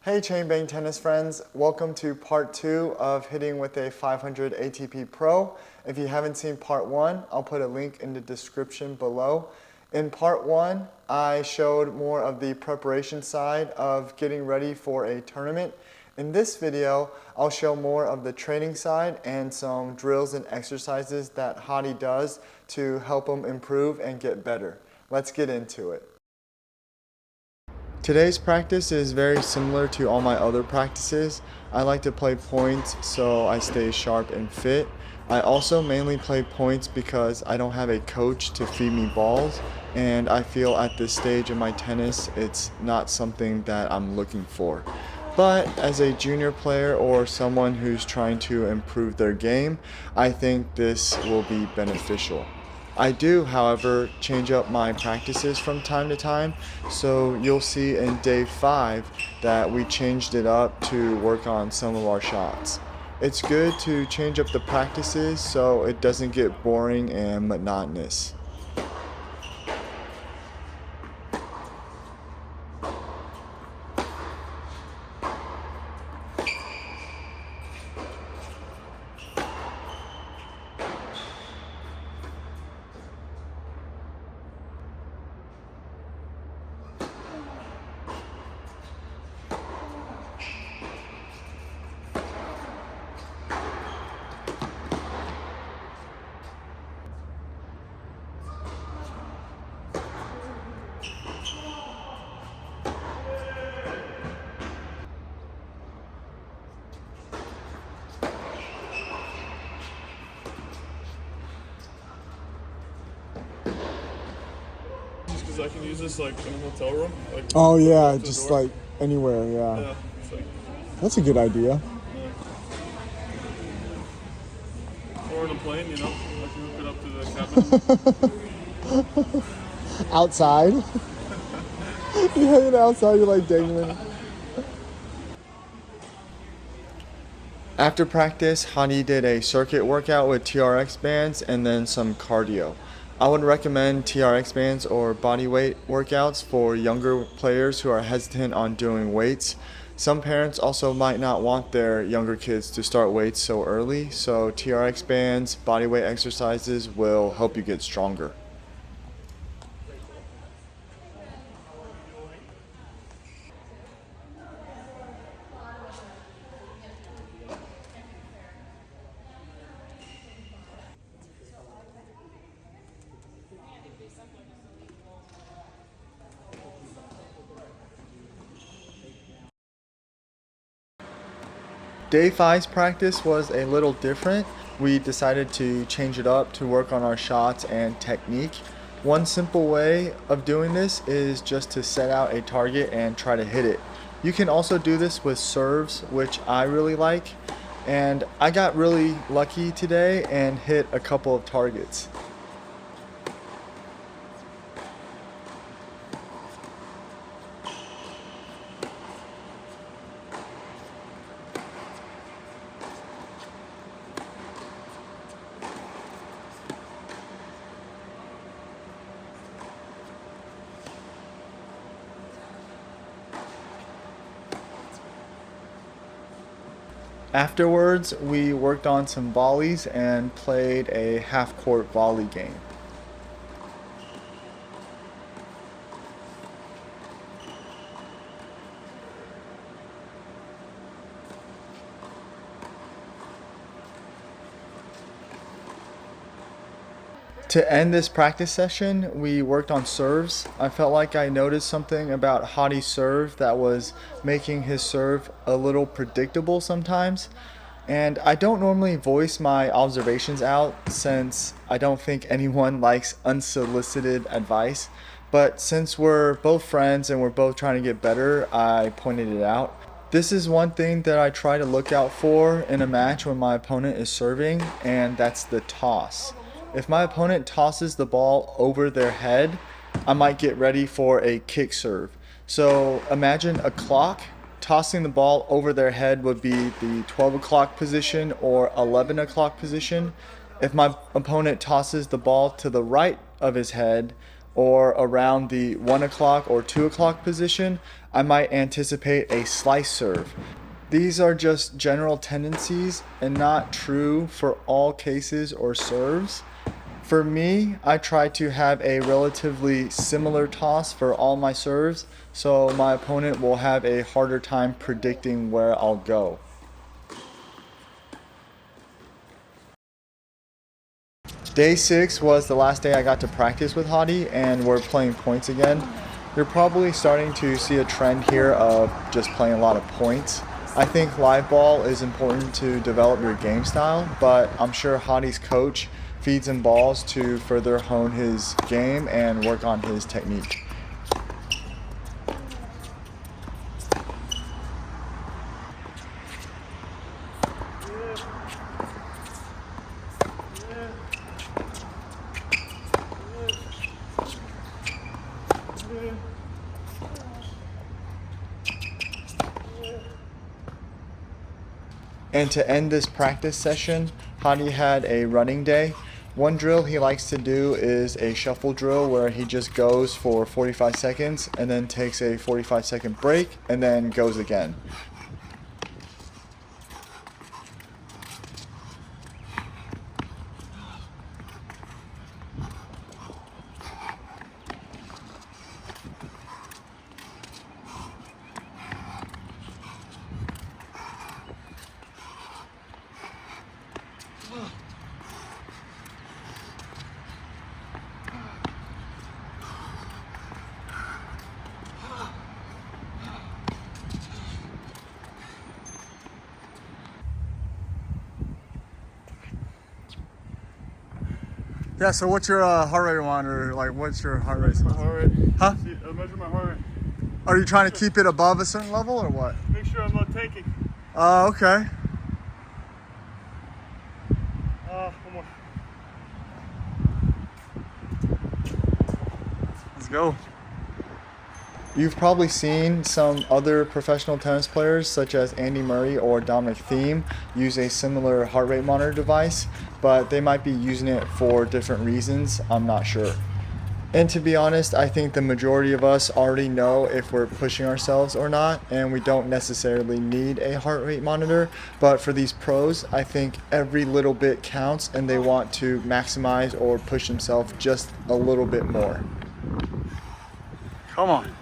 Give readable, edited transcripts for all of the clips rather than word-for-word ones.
Hey Chain Bang tennis friends, welcome to part 2 of hitting with a 500 ATP Pro. If you haven't seen part 1, I'll put a link in the description below. In part 1, I showed more of the preparation side of getting ready for a tournament. In this video, I'll show more of the training side and some drills and exercises that Hadi does to help him improve and get better. Let's get into it. Today's practice is very similar to all my other practices. I like to play points so I stay sharp and fit. I also mainly play points because I don't have a coach to feed me balls, and I feel at this stage in my tennis it's not something that I'm looking for. But as a junior player or someone who's trying to improve their game, I think this will be beneficial. I do, however, change up my practices from time to time, so you'll see in day 5 that we changed it up to work on some of our shots. It's good to change up the practices so it doesn't get boring and monotonous. I can use this like in a hotel room. Like, Oh yeah, just like anywhere, yeah. Yeah, it's like, That's a good idea. or on a plane, you know, I can hook it up to the cabin. Outside. You're hanging outside, you're like dangling. After practice, Hadi did a circuit workout with TRX bands and then some cardio. I would recommend TRX bands or body weight workouts for younger players who are hesitant on doing weights. Some parents also might not want their younger kids to start weights so early, so TRX bands, body weight exercises will help you get stronger. Day 5's practice was a little different. We decided to change it up to work on our shots and technique. One simple way of doing this is just to set out a target and try to hit it. You can also do this with serves, which I really like, and I got really lucky today and hit a couple of targets. Afterwards, we worked on some volleys and played a half-court volley game. To end this practice session, we worked on serves. I felt like I noticed something about Hadi's serve that was making his serve a little predictable sometimes. And I don't normally voice my observations out since I don't think anyone likes unsolicited advice. But since we're both friends and we're both trying to get better, I pointed it out. This is one thing that I try to look out for in a match when my opponent is serving, and that's the toss. If my opponent tosses the ball over their head, I might get ready for a kick serve. So imagine a clock. Tossing the ball over their head would be the 12 o'clock position or 11 o'clock position. If my opponent tosses the ball to the right of his head or around the 1 o'clock or 2 o'clock position, I might anticipate a slice serve. These are just general tendencies and not true for all cases or serves. For me, I try to have a relatively similar toss for all my serves, so my opponent will have a harder time predicting where I'll go. Day 6 was the last day I got to practice with Hadi, and we're playing points again. You're probably starting to see a trend here of just playing a lot of points. I think live ball is important to develop your game style, but I'm sure Hadi's coach feeds him balls to further hone his game and work on his technique. And to end this practice session, Hadi had a running day. One drill he likes to do is a shuffle drill where he just goes for 45 seconds and then takes a 45-second break and then goes again. Yeah, so what's your heart rate monitor? Like, what's your heart rate? My heart rate. Huh? I measure my heart rate. Are you trying to keep it above a certain level or what? Make sure I'm not taking. Okay. One more. Let's go. You've probably seen some other professional tennis players such as Andy Murray or Dominic Thiem use a similar heart rate monitor device, but they might be using it for different reasons. I'm not sure. And to be honest, I think the majority of us already know if we're pushing ourselves or not, and we don't necessarily need a heart rate monitor. But for these pros, I think every little bit counts and they want to maximize or push themselves just a little bit more. Come on.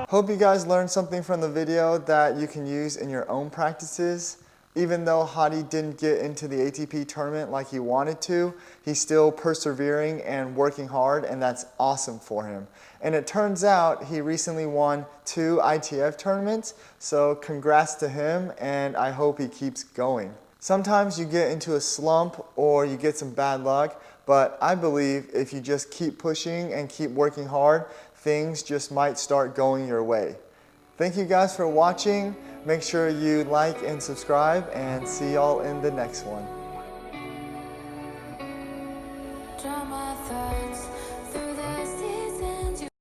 Hope you guys learned something from the video that you can use in your own practices. Even though Hadi didn't get into the ATP tournament like he wanted to, he's still persevering and working hard, and that's awesome for him. And it turns out he recently won 2 ITF tournaments, so congrats to him, and I hope he keeps going. Sometimes you get into a slump or you get some bad luck, but I believe if you just keep pushing and keep working hard, things just might start going your way. Thank you guys for watching. Make sure you like and subscribe, and see y'all in the next one.